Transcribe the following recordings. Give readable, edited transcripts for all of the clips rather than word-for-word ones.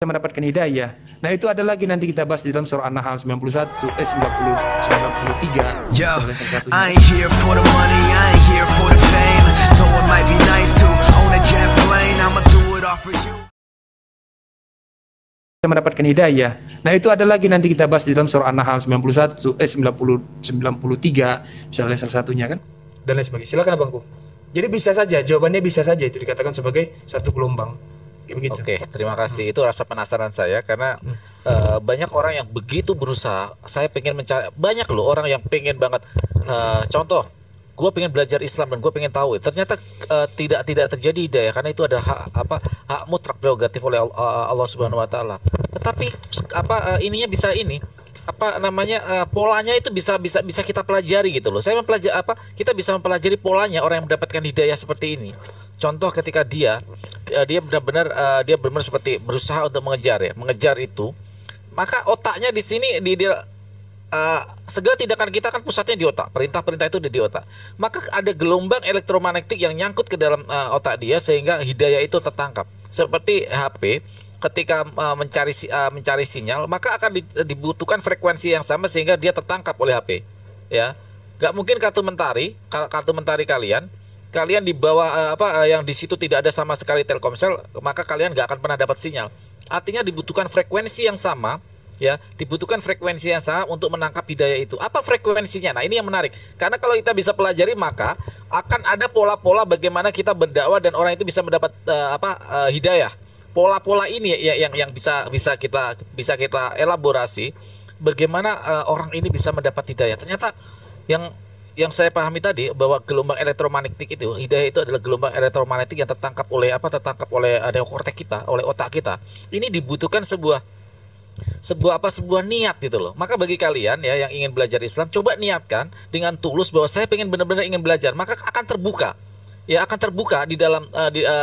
mendapatkan hidayah. Nah, itu ada lagi nanti kita bahas di dalam surah An-Nahl 93. Yo, I ain't here for the money, I ain't here for the fame. Though it might be nice to own a jet plane, I'ma do it all for you. Mendapatkan hidayah. Nah, itu ada lagi nanti kita bahas di dalam surah An-Nahl 93, misalnya salah satunya kan, dan lain sebagainya. Silakan Abangku. Jadi bisa saja, jawabannya bisa saja itu dikatakan sebagai satu gelombang. Begitu. Oke, terima kasih. Itu rasa penasaran saya karena banyak orang yang begitu berusaha. Saya pengen mencari, banyak loh orang yang pengen banget. Contoh, gue pengen belajar Islam dan gue pengen tahu. Ternyata tidak terjadi hidayah karena itu adalah hak mutlak prerogatif oleh Allah Subhanahu Wa Taala. Tetapi ininya bisa polanya itu bisa kita pelajari gitu loh. Kita bisa mempelajari polanya orang yang mendapatkan hidayah seperti ini. Contoh ketika dia benar-benar seperti berusaha untuk mengejar itu, maka otaknya di sini segala tindakan kita kan pusatnya di otak, perintah itu ada di otak. Maka ada gelombang elektromagnetik yang nyangkut ke dalam otak dia sehingga hidayah itu tertangkap. Seperti HP ketika mencari sinyal, maka akan dibutuhkan frekuensi yang sama sehingga dia tertangkap oleh HP. Ya, nggak mungkin kartu mentari kalian di bawah yang di situ tidak ada sama sekali Telkomsel, maka kalian nggak akan pernah dapat sinyal. Artinya dibutuhkan frekuensi yang sama, ya, dibutuhkan frekuensi yang sama untuk menangkap hidayah itu. Apa frekuensinya? Nah, ini yang menarik. Karena kalau kita bisa pelajari, maka akan ada pola-pola bagaimana kita berdakwah dan orang itu bisa mendapat hidayah. Pola-pola ini yang bisa kita elaborasi bagaimana orang ini bisa mendapat hidayah. Ternyata yang saya pahami tadi bahwa gelombang elektromagnetik itu, hidayah itu adalah gelombang elektromagnetik yang tertangkap oleh neokortek kita, oleh otak kita. Ini dibutuhkan sebuah niat gitu loh. Maka bagi kalian ya yang ingin belajar Islam, coba niatkan dengan tulus bahwa saya pengen benar-benar ingin belajar, maka akan terbuka. Ya, akan terbuka di dalam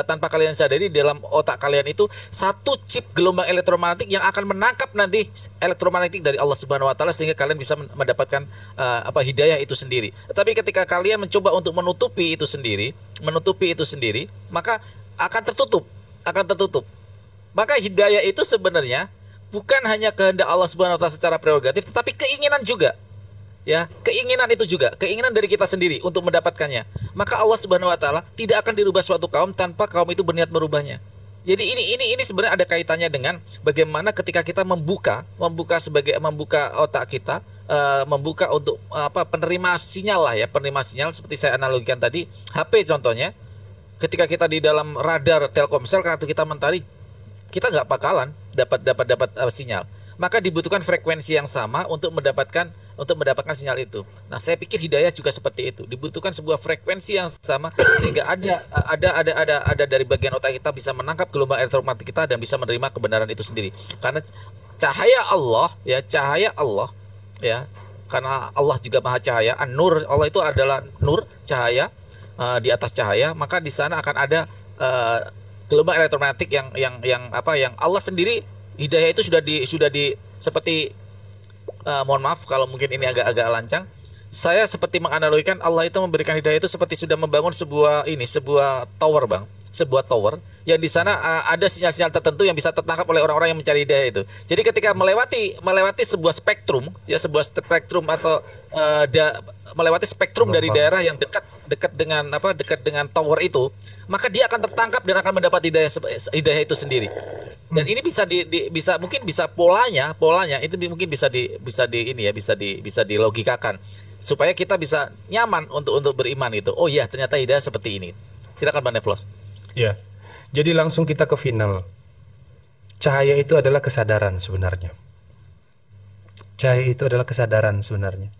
tanpa kalian sadari, di dalam otak kalian itu satu chip gelombang elektromagnetik yang akan menangkap nanti elektromagnetik dari Allah Subhanahu Wa Taala sehingga kalian bisa mendapatkan hidayah itu sendiri. Tetapi ketika kalian mencoba untuk menutupi itu sendiri, maka akan tertutup. Maka hidayah itu sebenarnya bukan hanya kehendak Allah Subhanahu Wa Taala secara prerogatif, tetapi keinginan juga. Ya, keinginan itu juga, keinginan dari kita sendiri untuk mendapatkannya. Maka Allah Subhanahu Wa Taala tidak akan dirubah suatu kaum tanpa kaum itu berniat merubahnya. Jadi ini sebenarnya ada kaitannya dengan bagaimana ketika kita membuka otak kita, membuka untuk penerima sinyal seperti saya analogikan tadi, HP contohnya. Ketika kita di dalam radar Telkomsel, kartu kita mentari, kita nggak bakalan dapat sinyal. Maka dibutuhkan frekuensi yang sama untuk mendapatkan sinyal itu. Nah, saya pikir hidayah juga seperti itu. Dibutuhkan sebuah frekuensi yang sama sehingga ada dari bagian otak kita bisa menangkap gelombang elektromagnetik kita dan bisa menerima kebenaran itu sendiri. Karena cahaya Allah, karena Allah juga Maha Cahaya, An-Nur, Allah itu adalah nur, cahaya, di atas cahaya, maka di sana akan ada gelombang elektromagnetik yang Allah sendiri. Hidayah itu sudah di seperti mohon maaf kalau mungkin ini agak lancang. Saya seperti menganalogikan Allah itu memberikan hidayah itu seperti sudah membangun sebuah tower, Bang. Sebuah tower yang di sana ada sinyal-sinyal tertentu yang bisa tertangkap oleh orang-orang yang mencari hidayah itu. Jadi ketika melewati sebuah spektrum atau melewati spektrum dari daerah yang dekat dengan tower itu, maka dia akan tertangkap dan akan mendapat hidayah itu sendiri. Dan ini bisa polanya itu mungkin bisa dilogikakan supaya kita bisa nyaman untuk beriman itu. Oh iya, ternyata hidayah seperti ini. Silakan Bang Neflos. Ya. Jadi langsung kita ke final. Cahaya itu adalah kesadaran sebenarnya.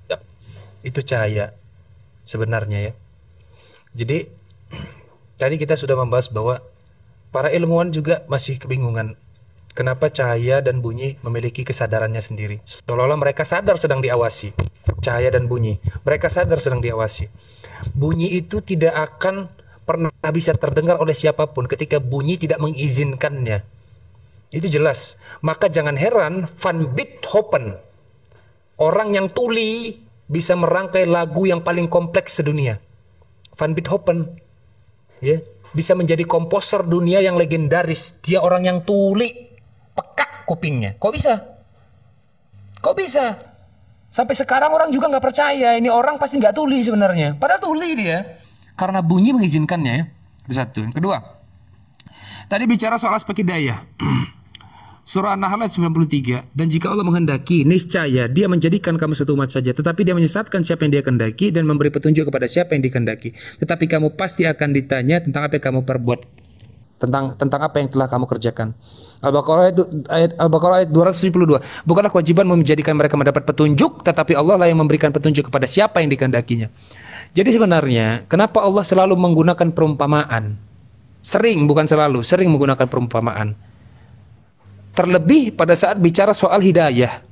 Ya. Itu cahaya sebenarnya ya. Jadi tadi kita sudah membahas bahwa para ilmuwan juga masih kebingungan kenapa cahaya dan bunyi memiliki kesadarannya sendiri. Seolah-olah mereka sadar sedang diawasi. Cahaya dan bunyi, mereka sadar sedang diawasi. Bunyi itu tidak akan pernah bisa terdengar oleh siapapun ketika bunyi tidak mengizinkannya. Itu jelas. Maka jangan heran Van Beethoven, orang yang tuli, bisa merangkai lagu yang paling kompleks sedunia. Van Beethoven, ya, bisa menjadi komposer dunia yang legendaris. Dia orang yang tuli, kupingnya. Kok bisa? Kok bisa? Sampai sekarang orang juga nggak percaya. Ini orang pasti nggak tuli sebenarnya. Padahal tuli dia. Karena bunyi mengizinkannya ya. Itu satu. Yang kedua, tadi bicara soal aspek hidayah. Surah An-Nahl ayat 93. Dan jika Allah menghendaki, niscaya Dia menjadikan kamu satu umat saja, tetapi Dia menyesatkan siapa yang Dia kehendaki dan memberi petunjuk kepada siapa yang dikehendaki. Tetapi kamu pasti akan ditanya tentang apa yang kamu perbuat, tentang apa yang telah kamu kerjakan. Al-Baqarah ayat 272. Bukanlah kewajiban menjadikan mereka mendapat petunjuk, tetapi Allah lah yang memberikan petunjuk kepada siapa yang dikehendakinya. Jadi sebenarnya kenapa Allah selalu menggunakan perumpamaan? Sering, bukan selalu, sering menggunakan perumpamaan. Terlebih pada saat bicara soal hidayah,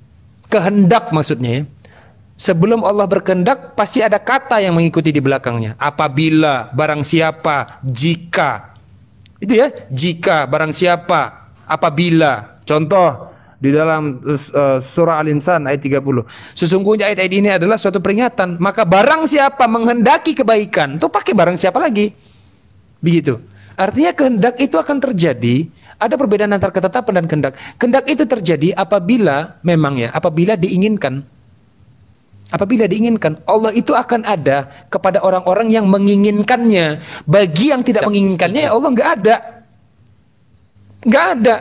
kehendak maksudnya ya. Sebelum Allah berkehendak pasti ada kata yang mengikuti di belakangnya. Apabila, barang siapa, jika. Itu ya, jika, barang siapa, apabila. Contoh di dalam surah Al-Insan ayat 30. Sesungguhnya ayat-ayat ini adalah suatu peringatan. Maka barang siapa menghendaki kebaikan, tuh pakai barang siapa lagi. Begitu. Artinya kehendak itu akan terjadi. Ada perbedaan antara ketetapan dan kehendak. Kehendak itu terjadi apabila memang ya, apabila diinginkan. Apabila diinginkan, Allah itu akan ada kepada orang-orang yang menginginkannya. Bagi yang tidak menginginkannya, Allah nggak ada. Nggak ada.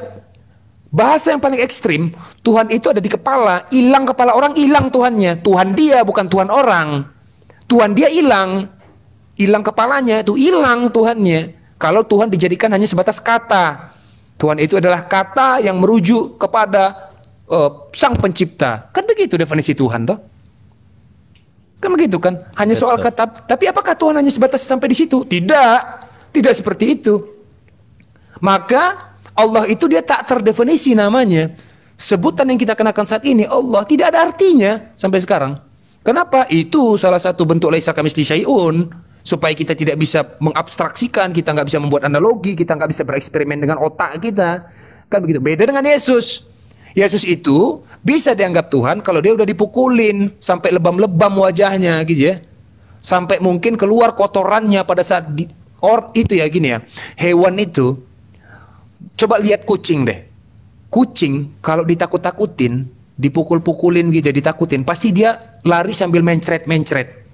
Bahasa yang paling ekstrim, Tuhan itu ada di kepala. Hilang kepala orang, hilang Tuhannya. Tuhan dia, bukan Tuhan orang. Tuhan dia hilang. Hilang kepalanya, itu hilang Tuhannya. Kalau Tuhan dijadikan hanya sebatas kata. Tuhan itu adalah kata yang merujuk kepada Sang Pencipta. Kan begitu definisi Tuhan toh? Kan begitu kan? Hanya soal kata. Tapi apakah Tuhan hanya sebatas sampai di situ? Tidak. Tidak seperti itu. Maka Allah itu dia tak terdefinisi namanya. Sebutan yang kita kenakan saat ini Allah tidak ada artinya sampai sekarang. Kenapa? Itu salah satu bentuk laisa kamitslihi syai'un. Supaya kita tidak bisa mengabstraksikan, kita nggak bisa membuat analogi, kita nggak bisa bereksperimen dengan otak kita. Kan begitu. Beda dengan Yesus. Yesus itu bisa dianggap Tuhan kalau dia udah dipukulin sampai lebam-lebam wajahnya gitu ya. Sampai mungkin keluar kotorannya pada saat itu ya gini ya. Hewan itu, coba lihat kucing deh. Kucing kalau ditakut-takutin, dipukul-pukulin gitu, ditakutin, pasti dia lari sambil mencret-mencret.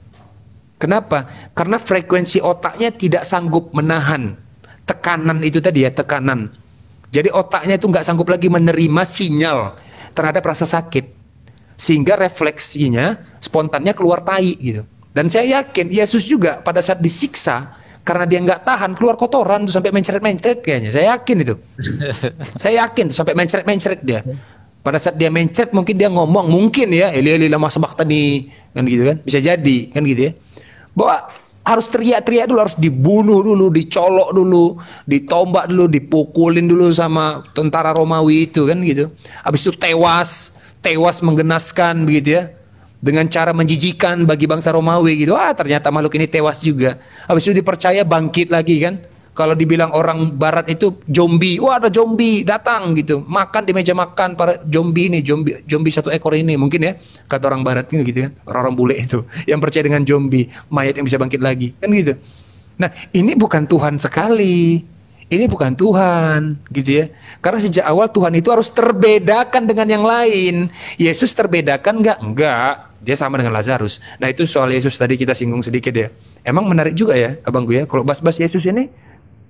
Kenapa? Karena frekuensi otaknya tidak sanggup menahan tekanan itu tadi ya, tekanan. Jadi otaknya itu nggak sanggup lagi menerima sinyal terhadap rasa sakit. Sehingga refleksinya, spontannya keluar tai gitu. Dan saya yakin Yesus juga pada saat disiksa, karena dia nggak tahan, keluar kotoran tuh sampai mencret-mencret kayaknya. Saya yakin itu. Saya yakin tuh sampai mencret-mencret dia. Pada saat dia mencret mungkin dia ngomong, mungkin ya, Eli lama sabachthani, kan gitu kan. Bisa jadi, kan gitu ya. Bahwa harus teriak-teriak dulu, harus dibunuh dulu, dicolok dulu, ditombak dulu, dipukulin dulu sama tentara Romawi itu kan gitu. Habis itu tewas menggenaskan begitu ya. Dengan cara menjijikan bagi bangsa Romawi gitu. Ternyata makhluk ini tewas juga. Habis itu dipercaya bangkit lagi kan. Kalau dibilang orang barat itu zombie, ada zombie datang gitu, makan di meja makan para zombie ini, zombie satu ekor ini mungkin ya, kata orang barat gitu kan, orang-orang bule itu yang percaya dengan zombie, mayat yang bisa bangkit lagi, kan gitu. Nah ini bukan Tuhan sekali, ini bukan Tuhan gitu ya, karena sejak awal Tuhan itu harus terbedakan dengan yang lain. Yesus terbedakan enggak, dia sama dengan Lazarus. Nah itu soal Yesus tadi kita singgung sedikit ya. Emang menarik juga ya abangku ya, kalau bahas-bahas Yesus ini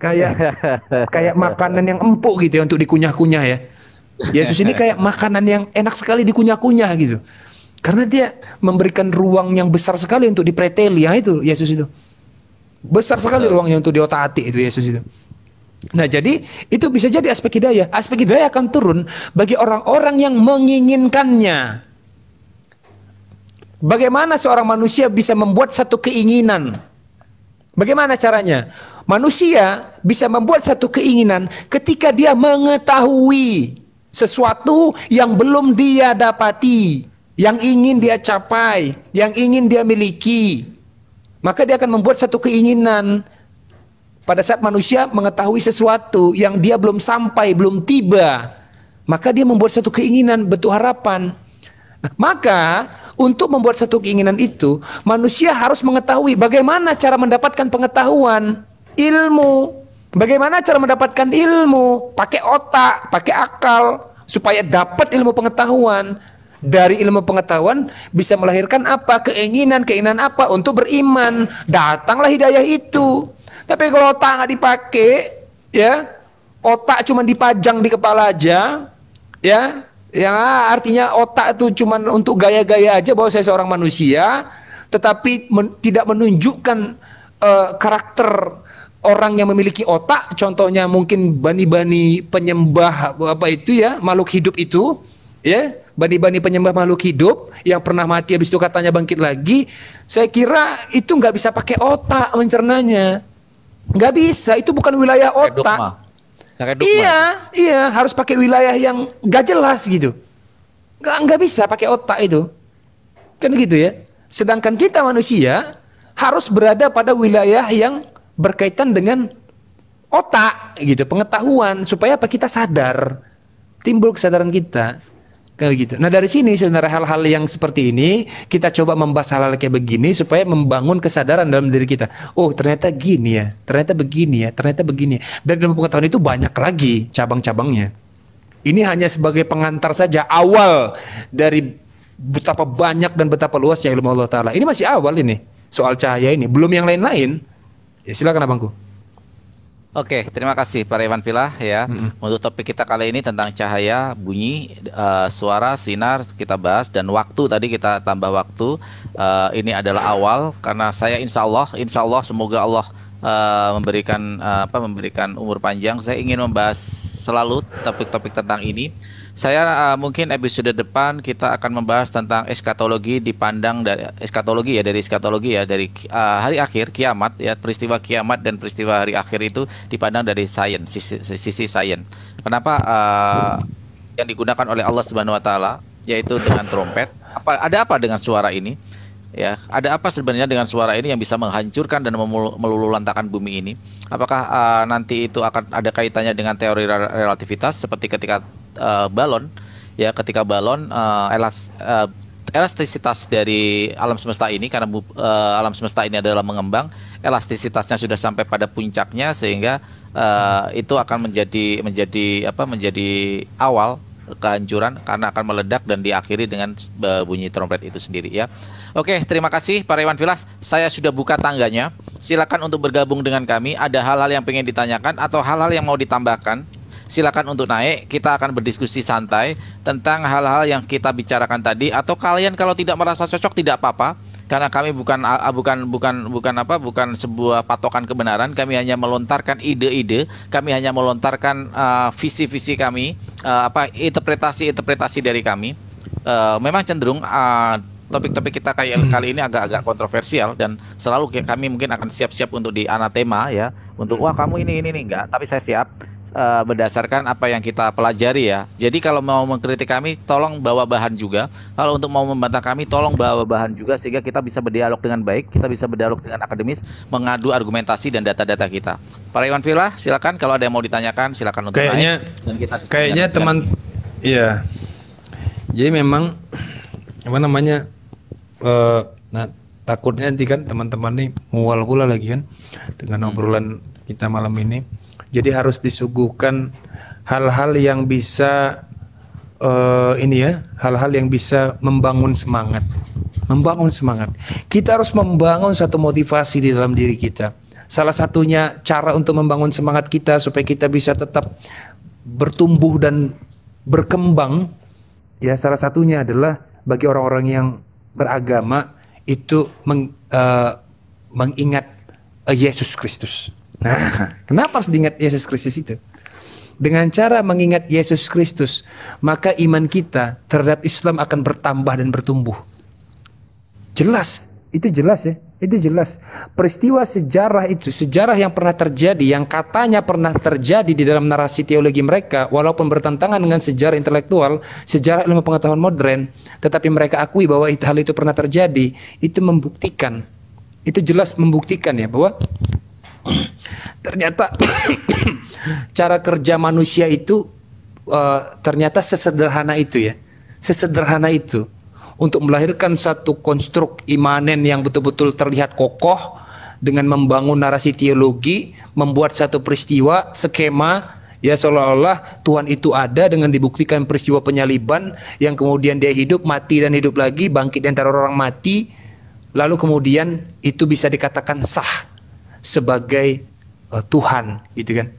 kayak makanan yang empuk gitu ya untuk dikunyah-kunyah ya. Yesus ini kayak makanan yang enak sekali dikunyah-kunyah gitu. Karena dia memberikan ruang yang besar sekali untuk dipreteli, ya itu Yesus itu. Besar sekali ruangnya untuk diotak-atik itu Yesus itu. Nah jadi itu bisa jadi aspek hidayah. Aspek hidayah akan turun bagi orang-orang yang menginginkannya. Bagaimana seorang manusia bisa membuat satu keinginan? Bagaimana caranya? Manusia bisa membuat satu keinginan ketika dia mengetahui sesuatu yang belum dia dapati, yang ingin dia capai, yang ingin dia miliki. Maka dia akan membuat satu keinginan. Pada saat manusia mengetahui sesuatu yang dia belum sampai, belum tiba, maka dia membuat satu keinginan, bentuk harapan. Maka untuk membuat satu keinginan itu, manusia harus mengetahui bagaimana cara mendapatkan pengetahuan, ilmu. Bagaimana cara mendapatkan ilmu? Pakai otak, pakai akal. supaya dapat ilmu pengetahuan. Dari ilmu pengetahuan bisa melahirkan apa? Keinginan apa? Untuk beriman. Datanglah hidayah itu. Tapi kalau otak nggak dipakai, ya, otak cuma dipajang di kepala aja, ya, yang artinya otak itu cuma untuk gaya-gaya aja bahwa saya seorang manusia, tetapi tidak menunjukkan karakter orang yang memiliki otak. Contohnya mungkin bani-bani penyembah apa itu ya, makhluk hidup itu, ya, bani-bani penyembah makhluk hidup yang pernah mati habis itu katanya bangkit lagi. Saya kira itu nggak bisa pakai otak mencernanya, nggak bisa. Itu bukan wilayah otak. Iya, harus pakai wilayah yang nggak jelas gitu. Nggak bisa pakai otak itu, kan gitu ya. Sedangkan kita manusia harus berada pada wilayah yang berkaitan dengan otak gitu, pengetahuan, supaya apa? Kita sadar, timbul kesadaran kita kayak gitu. Nah dari sini sebenarnya hal-hal yang seperti ini kita coba membahas hal-hal kayak begini supaya membangun kesadaran dalam diri kita. Oh ternyata gini ya, ternyata begini ya, ternyata begini. Dan ilmu pengetahuan itu banyak lagi cabang-cabangnya. Ini hanya sebagai pengantar saja, awal dari betapa banyak dan betapa luasnya ilmu Allah Ta'ala. Ini masih awal ini, soal cahaya ini, belum yang lain-lain. Ya silakan abangku. Oke, terima kasih Pak Iwan Filah ya. Untuk topik kita kali ini tentang cahaya, bunyi, suara, sinar kita bahas, dan waktu tadi kita tambah waktu. Ini adalah awal karena saya insya Allah semoga Allah memberikan umur panjang. Saya ingin membahas selalu topik-topik tentang ini. Saya mungkin episode depan kita akan membahas tentang eskatologi dipandang dari eskatologi dari hari akhir kiamat ya, peristiwa kiamat dan peristiwa hari akhir itu dipandang dari sains, sisi sains. Kenapa yang digunakan oleh Allah Subhanahu wa taala yaitu dengan trompet? Ada apa dengan suara ini? Ya, ada apa sebenarnya dengan suara ini yang bisa menghancurkan dan meluluhlantakkan bumi ini? Apakah nanti itu akan ada kaitannya dengan teori relativitas seperti ketika balon, ya, ketika balon elastisitas dari alam semesta ini, karena alam semesta ini adalah mengembang, elastisitasnya sudah sampai pada puncaknya sehingga itu akan menjadi awal kehancuran karena akan meledak dan diakhiri dengan bunyi trompet itu sendiri ya. Oke, terima kasih Pak Iwan Filah. Saya sudah buka tangganya. Silakan untuk bergabung dengan kami. Ada hal-hal yang pengen ditanyakan atau hal-hal yang mau ditambahkan, silakan untuk naik. Kita akan berdiskusi santai tentang hal-hal yang kita bicarakan tadi. Atau kalian kalau tidak merasa cocok tidak apa-apa, karena kami bukan sebuah patokan kebenaran. Kami hanya melontarkan ide-ide, kami hanya melontarkan visi-visi kami, interpretasi dari kami. Memang cenderung topik-topik kita kali ini agak-agak kontroversial dan selalu kami mungkin akan siap-siap untuk dianatema ya, untuk wah kamu ini enggak, tapi saya siap berdasarkan apa yang kita pelajari ya. Jadi kalau mau mengkritik kami tolong bawa bahan juga. Kalau untuk mau membantah kami tolong bawa bahan juga sehingga kita bisa berdialog dengan baik, kita bisa berdialog dengan akademis, mengadu argumentasi dan data-data kita. Pak Iwan Filah, silakan kalau ada yang mau ditanyakan silakan untuk naik dan kita kayaknya teman iya. Jadi memang apa namanya nah takutnya nanti kan teman-teman nih mual pula lagi kan dengan obrolan kita malam ini. Jadi harus disuguhkan hal-hal yang bisa hal-hal yang bisa membangun semangat. Kita harus membangun satu motivasi di dalam diri kita. Salah satunya cara untuk membangun semangat kita supaya kita bisa tetap bertumbuh dan berkembang, ya salah satunya adalah bagi orang-orang yang beragama itu mengingat Yesus Kristus. Nah, kenapa harus diingat Yesus Kristus itu? Dengan cara mengingat Yesus Kristus, maka iman kita terhadap Islam akan bertambah dan bertumbuh. Jelas, itu jelas ya. Itu jelas. Peristiwa sejarah itu, sejarah yang pernah terjadi, yang katanya pernah terjadi di dalam narasi teologi mereka, walaupun bertentangan dengan sejarah intelektual, sejarah ilmu pengetahuan modern, tetapi mereka akui bahwa hal itu pernah terjadi. Itu membuktikan, itu jelas membuktikan ya bahwa ternyata cara kerja manusia itu ternyata sesederhana itu ya, sesederhana itu untuk melahirkan satu konstruk imanen yang betul-betul terlihat kokoh dengan membangun narasi teologi, membuat satu peristiwa skema Ya, seolah-olah Tuhan itu ada dengan dibuktikan peristiwa penyaliban yang kemudian dia hidup, mati dan hidup lagi, bangkit di antara orang mati, lalu kemudian itu bisa dikatakan sah sebagai Tuhan, gitu kan.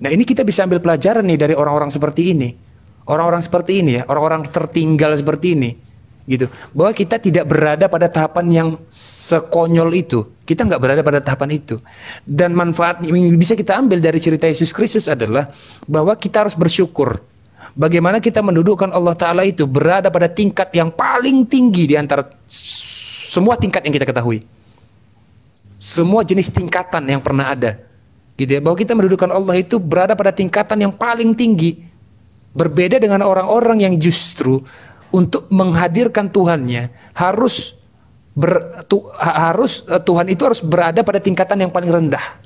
Nah, ini kita bisa ambil pelajaran nih dari orang-orang seperti ini. Orang-orang seperti ini ya, orang-orang tertinggal seperti ini, gitu. Bahwa kita tidak berada pada tahapan yang sekonyol itu. Kita nggak berada pada tahapan itu. Dan manfaat yang bisa kita ambil dari cerita Yesus Kristus adalah bahwa kita harus bersyukur. Bagaimana kita mendudukkan Allah Ta'ala itu berada pada tingkat yang paling tinggi di antara semua tingkat yang kita ketahui. Semua jenis tingkatan yang pernah ada. Gitu ya, bahwa kita mendudukkan Allah itu berada pada tingkatan yang paling tinggi. Berbeda dengan orang-orang yang justru untuk menghadirkan Tuhannya Tuhan itu harus berada pada tingkatan yang paling rendah.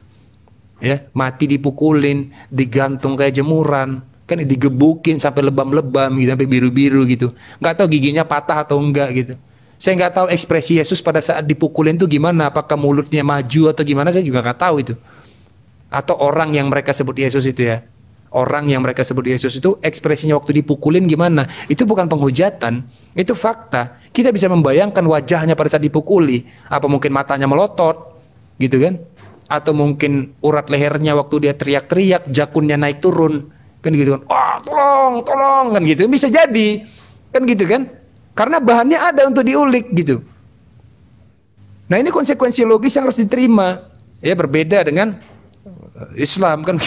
Ya, mati dipukulin, digantung kayak jemuran, kan digebukin sampai lebam-lebam gitu, sampai biru-biru gitu. Nggak tahu giginya patah atau enggak gitu. Saya nggak tahu ekspresi Yesus pada saat dipukulin itu gimana, apakah mulutnya maju atau gimana, saya juga nggak tahu itu. Atau orang yang mereka sebut Yesus itu ya. Orang yang mereka sebut Yesus itu ekspresinya waktu dipukulin gimana? Itu bukan penghujatan, itu fakta. Kita bisa membayangkan wajahnya pada saat dipukuli. Apa mungkin matanya melotot, gitu kan? Atau mungkin urat lehernya waktu dia teriak-teriak, jakunnya naik turun, kan gitu kan? Oh, tolong, kan gitu. Bisa jadi, kan gitu kan? Karena bahannya ada untuk diulik gitu. Nah, ini konsekuensi logis yang harus diterima. Ya, berbeda dengan Islam kan.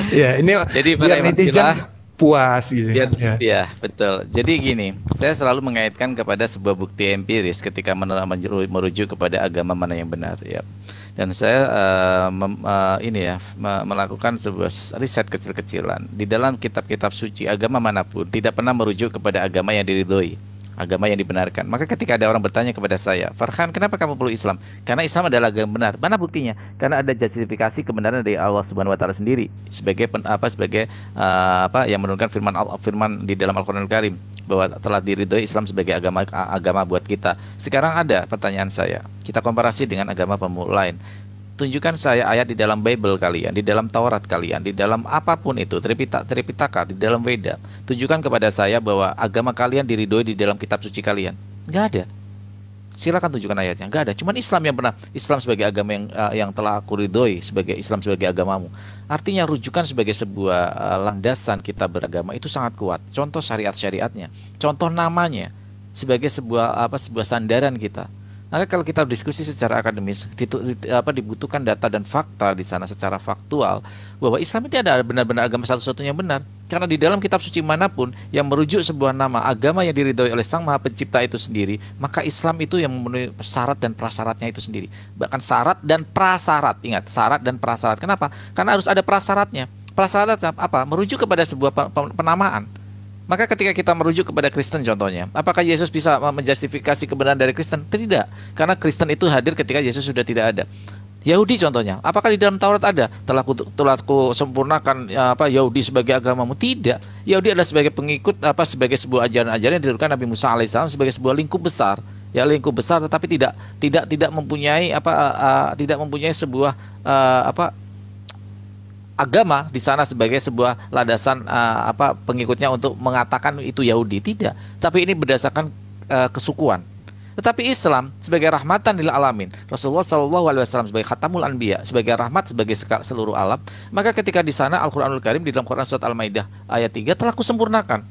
Ya, ini jadi biar netizen puas gitu. Ya, betul. Jadi gini, saya selalu mengaitkan kepada sebuah bukti empiris ketika merujuk kepada agama mana yang benar ya. Dan saya melakukan sebuah riset kecil-kecilan di dalam kitab-kitab suci agama manapun tidak pernah merujuk kepada agama yang diridhoi, agama yang dibenarkan. Maka ketika ada orang bertanya kepada saya, Farhan, kenapa kamu perlu Islam? Karena Islam adalah agama benar. Mana buktinya? Karena ada justifikasi kebenaran dari Allah Subhanahu Wa Taala sendiri sebagai yang menurunkan firman di dalam Al-Quranul Karim bahwa telah diridhoi Islam sebagai agama buat kita. Sekarang ada pertanyaan saya, kita komparasi dengan agama pemula lain. Tunjukkan saya ayat di dalam Bible kalian, di dalam Taurat kalian, di dalam apapun itu, Tripitaka, di dalam Weda. Tunjukkan kepada saya bahwa agama kalian diridhoi di dalam kitab suci kalian. Nggak ada. Silakan tunjukkan ayatnya. Nggak ada. Cuman Islam yang pernah, Islam sebagai agama yang telah aku ridhoi, sebagai Islam sebagai agamamu. Artinya rujukan sebagai sebuah landasan kita beragama itu sangat kuat. Contoh syariat-syariatnya, contoh namanya sebagai sebuah sandaran kita. Maka kalau kita diskusi secara akademis, dibutuhkan data dan fakta di sana secara faktual bahwa Islam ini ada benar-benar agama satu-satunya benar. Karena di dalam kitab suci manapun yang merujuk sebuah nama agama yang diridhoi oleh Sang Maha Pencipta itu sendiri, maka Islam itu yang memenuhi syarat dan prasyaratnya itu sendiri. Bahkan syarat dan prasyarat. Ingat, syarat dan prasyarat. Kenapa? Karena harus ada prasyaratnya. Prasyarat apa? Merujuk kepada sebuah penamaan. Maka ketika kita merujuk kepada Kristen contohnya, apakah Yesus bisa menjustifikasi kebenaran dari Kristen? Tidak, karena Kristen itu hadir ketika Yesus sudah tidak ada. Yahudi contohnya, apakah di dalam Taurat ada? Telah ku sempurnakan Yahudi sebagai agamamu? Tidak. Yahudi adalah sebagai pengikut sebagai sebuah ajaran-ajaran yang diturunkan Nabi Musa alaihissalam sebagai sebuah lingkup besar. Ya, lingkup besar, tetapi tidak mempunyai sebuah agama di sana sebagai sebuah landasan pengikutnya untuk mengatakan itu Yahudi. Tidak, tapi ini berdasarkan kesukuan. Tetapi Islam sebagai rahmatan lil alamin, Rasulullah SAW sebagai khatamul anbiya, sebagai rahmat sebagai seluruh alam. Maka ketika di sana Al-Qur'anul Karim di dalam Quran surat Al-Maidah ayat 3 telah kusempurnakan.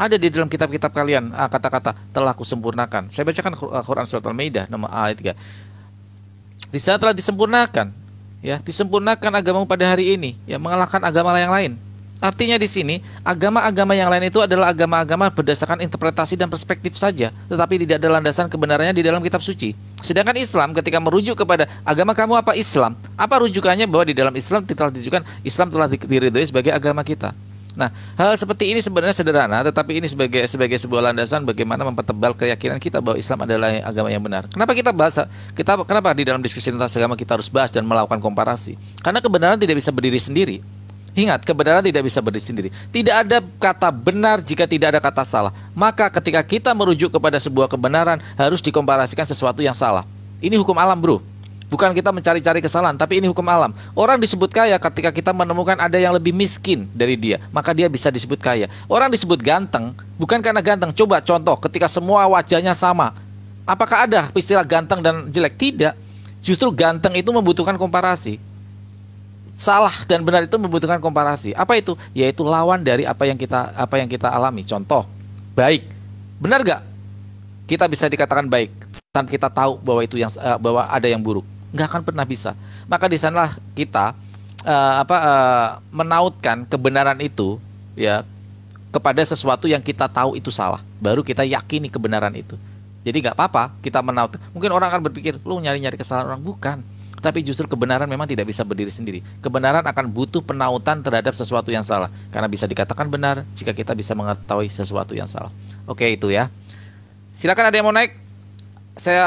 Ada di dalam kitab-kitab kalian kata-kata telah kusempurnakan. Saya bacakan Quran surat Al-Maidah nomor ayat 3. Di sana telah disempurnakan. Ya, disempurnakan agamamu pada hari ini, ya, mengalahkan agama yang lain. Artinya di sini agama-agama yang lain itu adalah agama-agama berdasarkan interpretasi dan perspektif saja, tetapi tidak ada landasan kebenarannya di dalam kitab suci. Sedangkan Islam ketika merujuk kepada agama kamu apa Islam, apa rujukannya bahwa di dalam Islam telah ditunjukkan Islam telah diridhoi sebagai agama kita. Nah, hal seperti ini sebenarnya sederhana, tetapi ini sebagai sebuah landasan bagaimana mempertebal keyakinan kita bahwa Islam adalah agama yang benar. Kenapa kita bahas? Kenapa di dalam diskusi tentang agama kita harus bahas dan melakukan komparasi? Karena kebenaran tidak bisa berdiri sendiri. Ingat, kebenaran tidak bisa berdiri sendiri. Tidak ada kata benar jika tidak ada kata salah. Maka ketika kita merujuk kepada sebuah kebenaran, harus dikomparasikan sesuatu yang salah. Ini hukum alam, bro. Bukan kita mencari-cari kesalahan, tapi ini hukum alam. Orang disebut kaya ketika kita menemukan ada yang lebih miskin dari dia, maka dia bisa disebut kaya. Orang disebut ganteng, bukan karena ganteng. Coba contoh, ketika semua wajahnya sama, apakah ada istilah ganteng dan jelek? Tidak. Justru ganteng itu membutuhkan komparasi. Salah dan benar itu membutuhkan komparasi. Apa itu? Yaitu lawan dari apa yang kita alami. Contoh, baik. Benar gak? Kita bisa dikatakan baik tanpa kita tahu bahwa itu bahwa ada yang buruk. Nggak akan pernah bisa. Maka di sanalah kita menautkan kebenaran itu ya kepada sesuatu yang kita tahu itu salah. Baru kita yakini kebenaran itu. Jadi nggak apa-apa kita menaut. Mungkin orang akan berpikir, lu nyari-nyari kesalahan orang. Bukan. Tapi justru kebenaran memang tidak bisa berdiri sendiri. Kebenaran akan butuh penautan terhadap sesuatu yang salah. Karena bisa dikatakan benar jika kita bisa mengetahui sesuatu yang salah. Oke, itu ya. Silakan, ada yang mau naik? Saya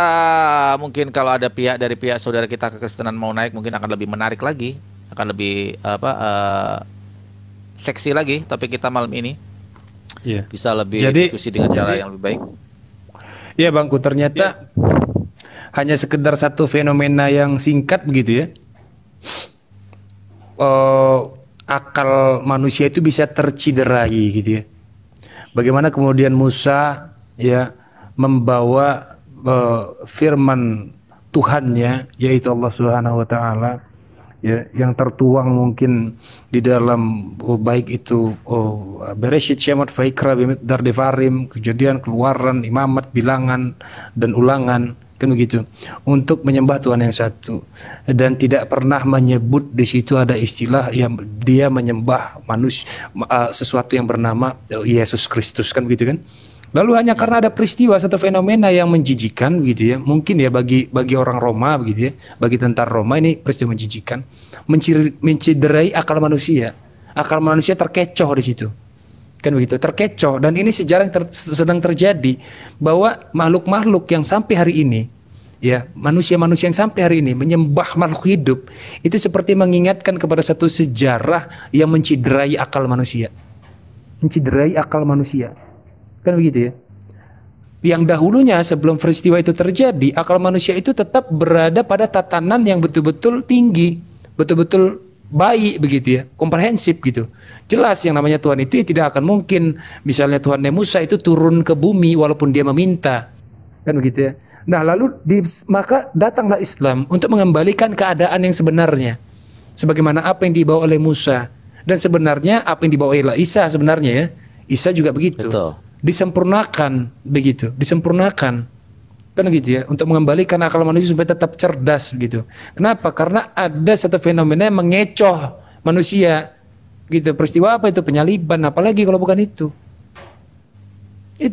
mungkin kalau ada dari pihak saudara kita kekristenan mau naik, mungkin akan lebih menarik lagi. Akan lebih seksi lagi topik kita malam ini. Yeah. Bisa lebih diskusi dengan cara yang lebih baik. Iya, Bangku, ternyata hanya sekedar satu fenomena yang singkat begitu ya. Akal manusia itu bisa terciderai gitu ya. Bagaimana kemudian Musa ya membawa firman Tuhannya, yaitu Allah Subhanahu wa taala ya, yang tertuang mungkin di dalam baik itu Bereshit, Shemot, Vaikra, Bimikdar, Devarim, Kejadian, Keluaran, Imamat, Bilangan dan Ulangan, kan begitu, untuk menyembah Tuhan yang satu, dan tidak pernah menyebut di situ ada istilah yang dia menyembah manusia, sesuatu yang bernama Yesus Kristus, kan begitu kan. Lalu hanya karena ada peristiwa, satu fenomena yang menjijikan begitu ya, mungkin ya bagi orang Roma begitu ya, bagi tentara Roma ini peristiwa menjijikan, menciderai akal manusia terkecoh di situ, kan begitu, terkecoh. Dan ini sejarah yang sedang terjadi, bahwa makhluk-makhluk yang sampai hari ini ya, manusia-manusia yang sampai hari ini menyembah makhluk hidup, itu seperti mengingatkan kepada satu sejarah yang menciderai akal manusia, kan begitu ya. Yang dahulunya sebelum peristiwa itu terjadi, akal manusia itu tetap berada pada tatanan yang betul-betul tinggi, betul-betul baik begitu ya, komprehensif gitu. Jelas yang namanya Tuhan itu ya tidak akan mungkin misalnya Tuhan Musa itu turun ke bumi walaupun dia meminta, kan begitu ya. Nah lalu maka datanglah Islam untuk mengembalikan keadaan yang sebenarnya, sebagaimana apa yang dibawa oleh Musa, dan sebenarnya apa yang dibawa oleh Isa sebenarnya ya, Isa juga begitu. Betul. Disempurnakan begitu, disempurnakan, kan gitu ya, untuk mengembalikan akal manusia supaya tetap cerdas gitu. Kenapa? Karena ada satu fenomena yang mengecoh manusia gitu. Peristiwa apa itu? Penyaliban, apalagi kalau bukan itu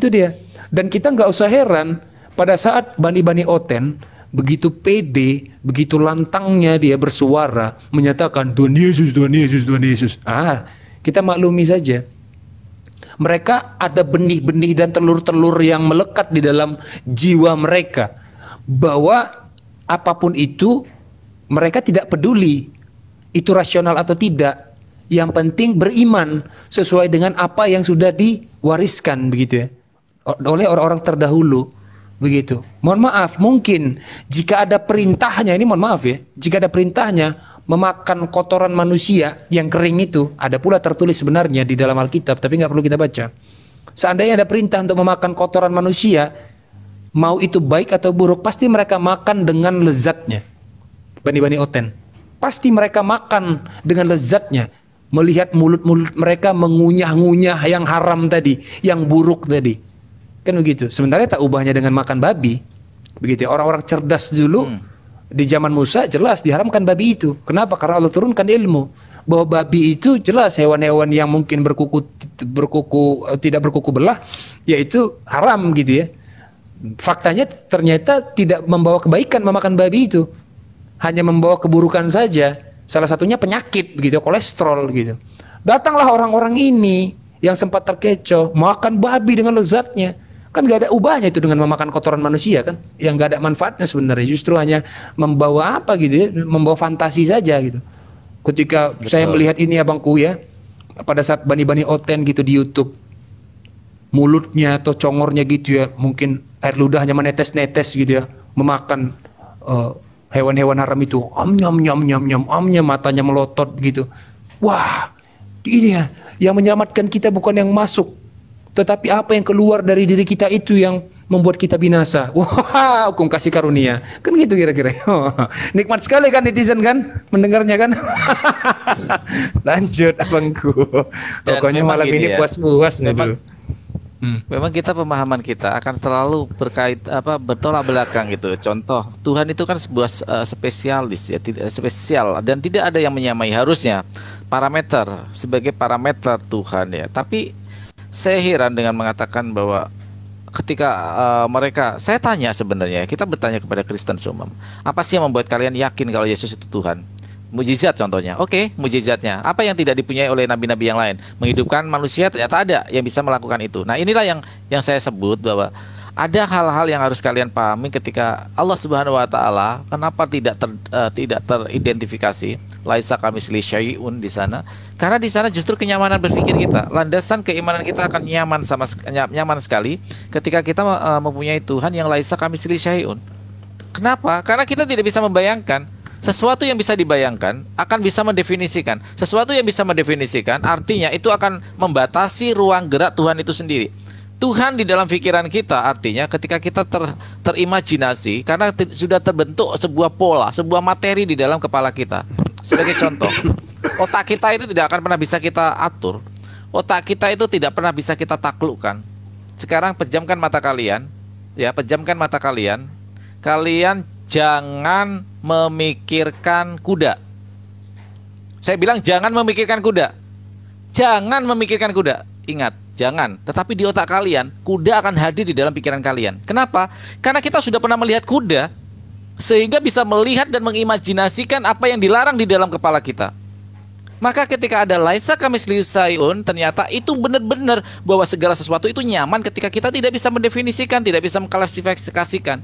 dia. Dan kita nggak usah heran pada saat Bani Oten begitu pede, begitu lantangnya dia bersuara menyatakan Tuhan Yesus, Tuhan Yesus, Tuhan Yesus. Kita maklumi saja. Mereka ada benih-benih dan telur-telur yang melekat di dalam jiwa mereka, bahwa apapun itu mereka tidak peduli itu rasional atau tidak. Yang penting beriman sesuai dengan apa yang sudah diwariskan begitu ya, oleh orang-orang terdahulu begitu. Mohon maaf, mungkin jika ada perintahnya, ini mohon maaf ya, jika ada perintahnya memakan kotoran manusia yang kering itu, ada pula tertulis sebenarnya di dalam Alkitab, tapi nggak perlu kita baca. Seandainya ada perintah untuk memakan kotoran manusia, mau itu baik atau buruk, pasti mereka makan dengan lezatnya. Bani Oten, pasti mereka makan dengan lezatnya, melihat mulut-mulut mereka mengunyah-ngunyah yang haram tadi, yang buruk tadi, kan begitu. Sebenarnya tak ubahnya dengan makan babi, begitu. Orang-orang cerdas dulu. Di zaman Musa jelas diharamkan babi itu. Kenapa? Karena Allah turunkan ilmu bahwa babi itu jelas hewan-hewan yang mungkin tidak berkuku belah, yaitu haram gitu ya. Faktanya ternyata tidak membawa kebaikan memakan babi itu, hanya membawa keburukan saja. Salah satunya penyakit begitu, kolesterol gitu. Datanglah orang-orang ini yang sempat terkecoh makan babi dengan lezatnya. Kan gak ada ubahnya itu dengan memakan kotoran manusia kan, yang gak ada manfaatnya sebenarnya, justru hanya membawa apa gitu ya, membawa fantasi saja gitu. Ketika saya melihat ini abangku ya, pada saat bani-bani oten gitu di YouTube, mulutnya atau congornya gitu ya, mungkin air ludahnya menetes-netes gitu ya, memakan hewan-hewan haram itu, nyam nyam nyam nyam amnya, matanya melotot gitu. Wah, ini ya yang menyelamatkan kita bukan yang masuk, tetapi apa yang keluar dari diri kita itu yang membuat kita binasa. Wah, hukum kasih karunia. Kan gitu kira-kira. Nikmat sekali kan netizen kan mendengarnya kan. Lanjut abangku. Pokoknya malam ini puas-puas nih dulu. Memang kita pemahaman kita akan terlalu bertolak belakang gitu. Contoh, Tuhan itu kan sebuah spesialis ya, spesial dan tidak ada yang menyamai harusnya sebagai parameter Tuhan ya. Tapi saya heran dengan mengatakan bahwa ketika saya tanya sebenarnya, kita bertanya kepada Kristen umum, apa sih yang membuat kalian yakin kalau Yesus itu Tuhan? Mujizat contohnya. Oke, mujizatnya. Apa yang tidak dipunyai oleh nabi-nabi yang lain? Menghidupkan manusia, ternyata ada yang bisa melakukan itu. Nah, inilah yang saya sebut bahwa ada hal-hal yang harus kalian pahami ketika Allah Subhanahu wa taala kenapa tidak teridentifikasi laisa kamitslihi syai'un di sana. Karena di sana justru kenyamanan berpikir kita, landasan keimanan kita akan nyaman sekali ketika kita mempunyai Tuhan yang laisa kamitslihi syai'un. Kenapa? Karena kita tidak bisa membayangkan. Sesuatu yang bisa dibayangkan akan bisa mendefinisikan. Sesuatu yang bisa mendefinisikan artinya itu akan membatasi ruang gerak Tuhan itu sendiri. Tuhan di dalam pikiran kita artinya ketika kita terimajinasi, karena sudah terbentuk sebuah pola, sebuah materi di dalam kepala kita. Sebagai contoh, otak kita itu tidak akan pernah bisa kita atur. Otak kita itu tidak pernah bisa kita taklukkan. Sekarang pejamkan mata kalian, ya, pejamkan mata kalian. Kalian jangan memikirkan kuda. Saya bilang jangan memikirkan kuda. Jangan memikirkan kuda. Ingat, jangan. Tetapi di otak kalian, kuda akan hadir di dalam pikiran kalian. Kenapa? Karena kita sudah pernah melihat kuda, sehingga bisa melihat dan mengimajinasikan apa yang dilarang di dalam kepala kita. Maka ketika ada laisa kamitslihi syai'un, ternyata itu benar-benar bahwa segala sesuatu itu nyaman ketika kita tidak bisa mendefinisikan, tidak bisa mengklasifikasikan.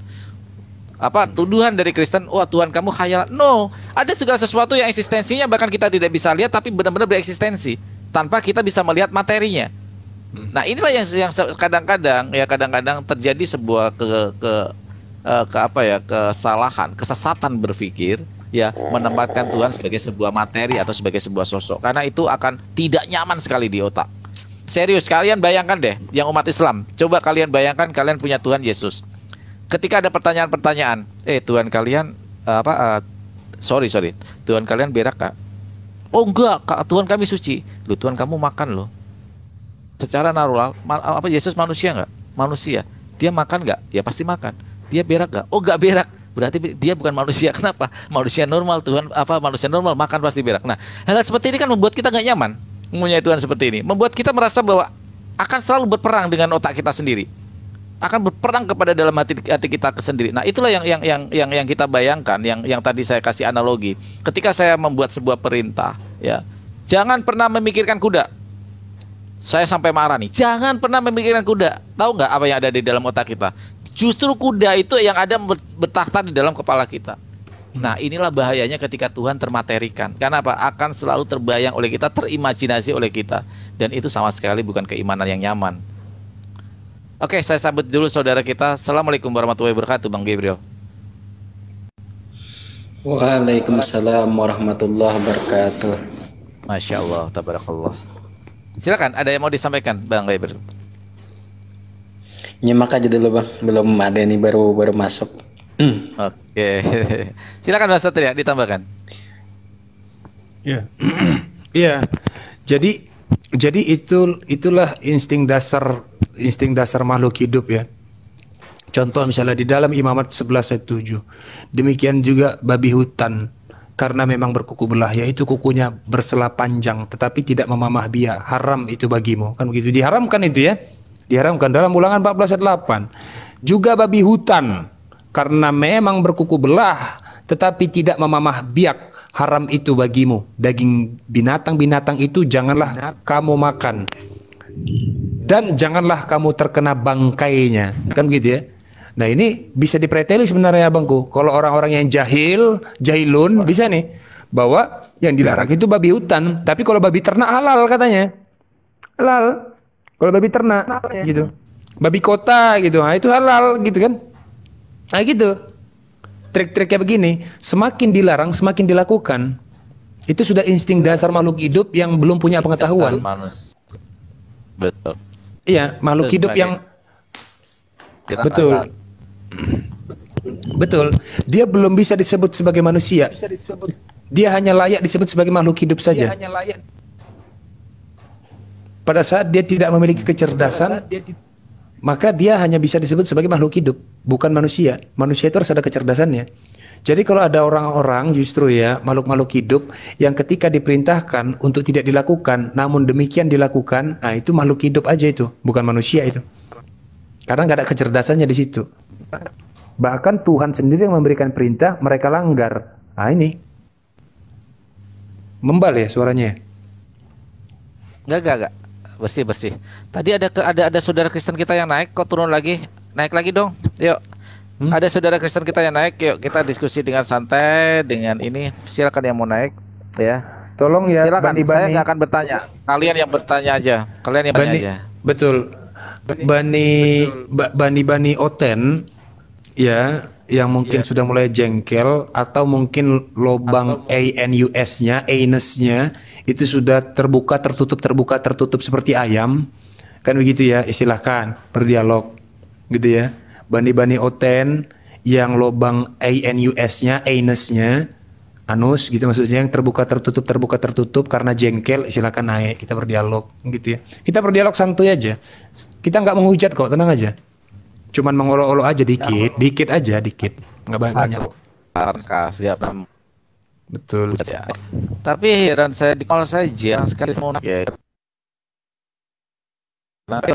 Tuduhan dari Kristen, wah Tuhan kamu khayalan. No, ada segala sesuatu yang eksistensinya bahkan kita tidak bisa lihat tapi benar-benar bereksistensi tanpa kita bisa melihat materinya. Nah, inilah yang kadang-kadang terjadi sebuah kesalahan, kesesatan berpikir ya, menempatkan Tuhan sebagai sebuah materi atau sebagai sebuah sosok, karena itu akan tidak nyaman sekali di otak. Serius, kalian bayangkan deh, yang umat Islam, coba kalian bayangkan kalian punya Tuhan Yesus. Ketika ada pertanyaan-pertanyaan, Tuhan kalian Tuhan kalian berak kak? Oh enggak, Tuhan kami suci. Loh, Tuhan kamu makan loh. Secara natural, Yesus manusia nggak? Manusia. Dia makan nggak? Ya pasti makan. Dia berak nggak? Oh nggak berak. Berarti dia bukan manusia. Kenapa? Manusia normal, manusia normal makan pasti berak. Nah, hal seperti ini kan membuat kita nggak nyaman mempunyai Tuhan seperti ini. Membuat kita merasa bahwa akan selalu berperang dengan otak kita sendiri. Akan berperang kepada dalam hati kita sendiri. Nah, itulah yang kita bayangkan, yang tadi saya kasih analogi. Ketika saya membuat sebuah perintah, ya, jangan pernah memikirkan kuda. Saya sampai marah nih. Jangan pernah memikirkan kuda. Tahu nggak apa yang ada di dalam otak kita? Justru kuda itu yang ada bertakhta di dalam kepala kita. Nah, inilah bahayanya ketika Tuhan termaterikan. Karena apa? Akan selalu terbayang oleh kita, terimajinasi oleh kita. Dan itu sama sekali bukan keimanan yang nyaman. Oke, saya sambut dulu saudara kita. Assalamualaikum warahmatullahi wabarakatuh, Bang Gabriel. Waalaikumsalam warahmatullahi wabarakatuh. Masya Allah, tabarakallah. Silakan, ada yang mau disampaikan, Bang Gabriel? Nyimak aja dulu Bang, belum ada nih, baru masuk. Oke, silakan Mas Satria ditambahkan. Ya, iya. Jadi itulah insting dasar makhluk hidup ya. Contoh misalnya di dalam Imamat 11 ayat 7. Demikian juga babi hutan, karena memang berkuku belah, yaitu kukunya bersela panjang tetapi tidak memamah biak, haram itu bagimu. Kan begitu, diharamkan itu ya. Diharamkan dalam Ulangan 14 ayat 8. Juga babi hutan, karena memang berkuku belah tetapi tidak memamah biak, haram itu bagimu. Daging binatang-binatang itu janganlah kamu makan, dan janganlah kamu terkena bangkainya. Kan begitu ya. Nah, ini bisa dipreteli sebenarnya abangku. Kalau orang-orang yang jahilun bisa nih bahwa yang dilarang itu babi hutan, tapi kalau babi ternak halal katanya. Halal. Kalau babi ternak gitu. Babi kota gitu. Nah, itu halal gitu kan. Nah, gitu. Trik-triknya begini, semakin dilarang semakin dilakukan. Itu sudah insting dasar makhluk hidup yang belum punya pengetahuan. Betul. Iya, makhluk Itu hidup yang betul. Betul. Dia belum bisa disebut sebagai manusia. Dia hanya layak disebut sebagai makhluk hidup saja. Pada saat dia tidak memiliki kecerdasan, maka dia hanya bisa disebut sebagai makhluk hidup, bukan manusia. Manusia itu harus ada kecerdasannya. Jadi kalau ada orang-orang justru ya, makhluk-makhluk hidup yang ketika diperintahkan untuk tidak dilakukan, namun demikian dilakukan, nah itu makhluk hidup aja itu, bukan manusia itu. Karena nggak ada kecerdasannya di situ. Bahkan Tuhan sendiri yang memberikan perintah, mereka langgar. Nah ini. Membal ya suaranya? Enggak. Bersih. Tadi ada saudara Kristen kita yang naik, kok turun lagi? Naik lagi dong. Yuk. Ada saudara Kristen kita yang naik, yuk kita diskusi dengan santai dengan ini. Silakan yang mau naik ya. Tolong ya, silakan. Bani. Saya nggak akan bertanya. Kalian yang bertanya aja. Kalian yang bertanya aja. Betul. Bani Oten ya, yang mungkin sudah mulai jengkel atau mungkin lobang anus-nya, anus-nya itu sudah terbuka tertutup seperti ayam. Kan begitu ya, istilahkan berdialog gitu ya. Bani Oten yang lobang anus-nya, anus-nya, anus gitu maksudnya, yang terbuka tertutup karena jengkel, silakan naik, kita berdialog gitu ya. Kita berdialog santuy aja. Kita nggak menghujat kok, tenang aja. Cuman mengolok-olok aja dikit aja, nggak banyak. Siap. Betul. Ya. Tapi heran saya di call saya jarang sekali mau naik. Nanti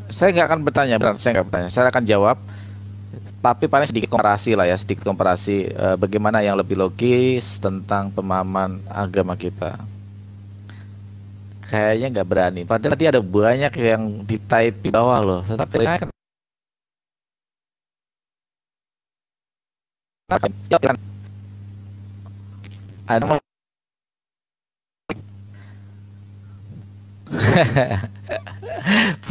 saya nggak akan bertanya, saya akan jawab. Tapi paling sedikit komparasi lah ya, bagaimana yang lebih logis tentang pemahaman agama kita. Kayaknya nggak berani. Padahal tadi ada banyak yang di type di bawah loh. Tetapi ada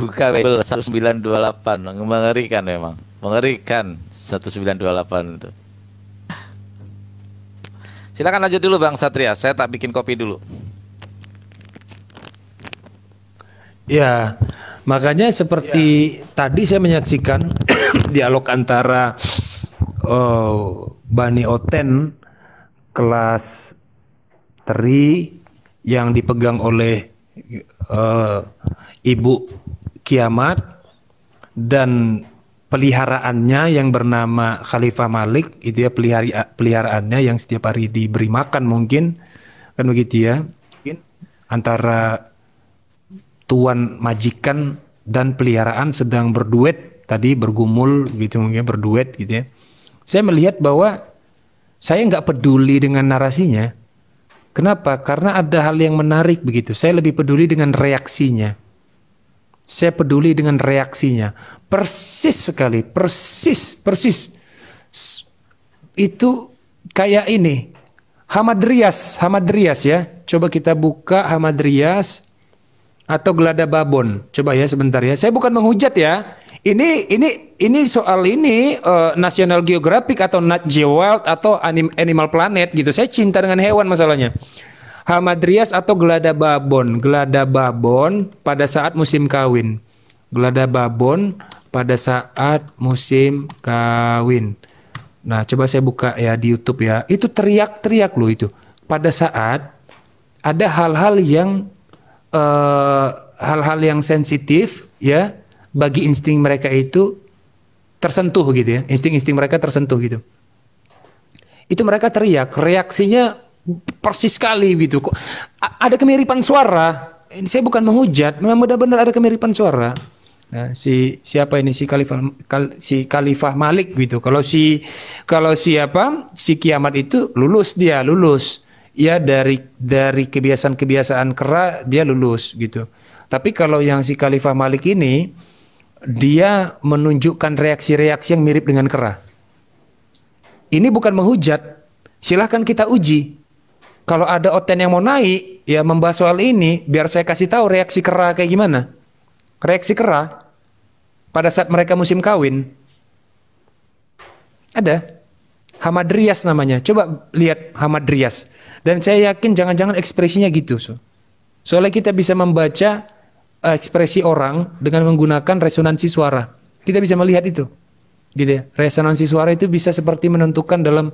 buka Bible 1928, mengerikan memang. Mengerikan 1928 itu. Silakan lanjut dulu Bang Satria, saya tak bikin kopi dulu. Ya, makanya seperti tadi saya menyaksikan dialog antara Bani Oten kelas teri yang dipegang oleh Ibu Kiamat dan peliharaannya yang bernama Khalifah Malik, itu ya, peliharaannya yang setiap hari diberi makan mungkin, kan begitu ya, antara tuan majikan dan peliharaan sedang berduet tadi, bergumul gitu mungkin, berduet gitu ya. Saya melihat bahwa saya nggak peduli dengan narasinya. Kenapa? Karena ada hal yang menarik begitu. Saya lebih peduli dengan reaksinya. Saya peduli dengan reaksinya. Persis sekali, persis. Itu kayak ini. Hamadryas ya. Coba kita buka Hamadryas atau Gelada Babon. Coba ya sebentar ya. Saya bukan menghujat ya. Ini soal ini National Geographic atau Nat Geo Wild atau Animal Planet gitu. Saya cinta dengan hewan masalahnya. Hamadryas atau Gelada Babon. Gelada Babon pada saat musim kawin. Gelada Babon pada saat musim kawin. Nah, coba saya buka ya di YouTube ya. Itu teriak-teriak loh itu. Pada saat ada hal-hal yang sensitif ya, bagi insting mereka itu tersentuh gitu ya. Insting-insting mereka tersentuh gitu. Itu mereka teriak, reaksinya persis sekali gitu. Kok ada kemiripan suara. Ini saya bukan menghujat, memang benar-benar ada kemiripan suara. Nah, siapa ini si Khalifah Malik gitu. Kalau siapa si Kiamat itu lulus ya, dari kebiasaan kera dia lulus gitu. Tapi kalau yang si Khalifah Malik ini, dia menunjukkan reaksi-reaksi yang mirip dengan kera. Ini bukan menghujat, silahkan kita uji. kalau ada Oten yang mau naik, ya membahas soal ini, biar saya kasih tahu reaksi kera kayak gimana. Reaksi kera pada saat mereka musim kawin. Ada. Hamadryas namanya. Coba lihat Hamadryas. Dan saya yakin jangan-jangan ekspresinya gitu. Soalnya kita bisa membaca ekspresi orang dengan menggunakan resonansi suara. Kita bisa melihat itu. Gitu ya. Resonansi suara itu bisa seperti menentukan dalam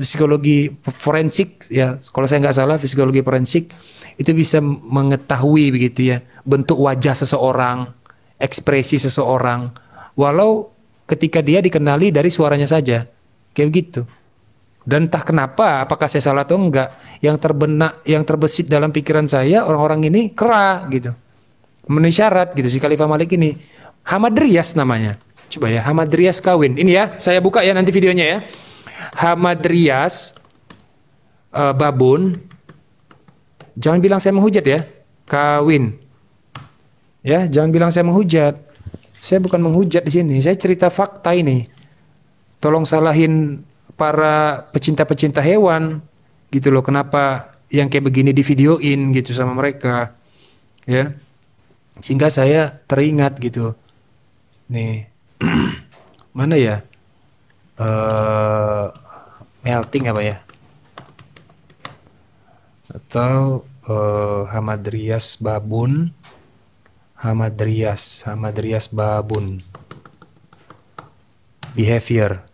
psikologi forensik ya. Kalau saya nggak salah psikologi forensik itu bisa mengetahui begitu ya bentuk wajah seseorang, ekspresi seseorang. Walau ketika dia dikenali dari suaranya saja, kayak begitu. Dan entah kenapa, apakah saya salah atau enggak, yang terbesit dalam pikiran saya orang-orang ini kera gitu, memenuhi syarat gitu si Khalifah Malik ini. Hamadryas namanya. Coba ya, Hamadryas kawin. Ini ya, saya buka ya nanti videonya ya. Hamadryas babun. Jangan bilang saya menghujat ya. Kawin. Ya, jangan bilang saya menghujat. Saya bukan menghujat di sini. Saya cerita fakta ini. Tolong salahin para pecinta-pecinta hewan gitu loh. Kenapa yang kayak begini di videoin gitu sama mereka. Ya. Sehingga saya teringat gitu. Nih. Mana ya? Melting apa ya? Atau Hamadryas babun. Hamadryas babun. Behavior.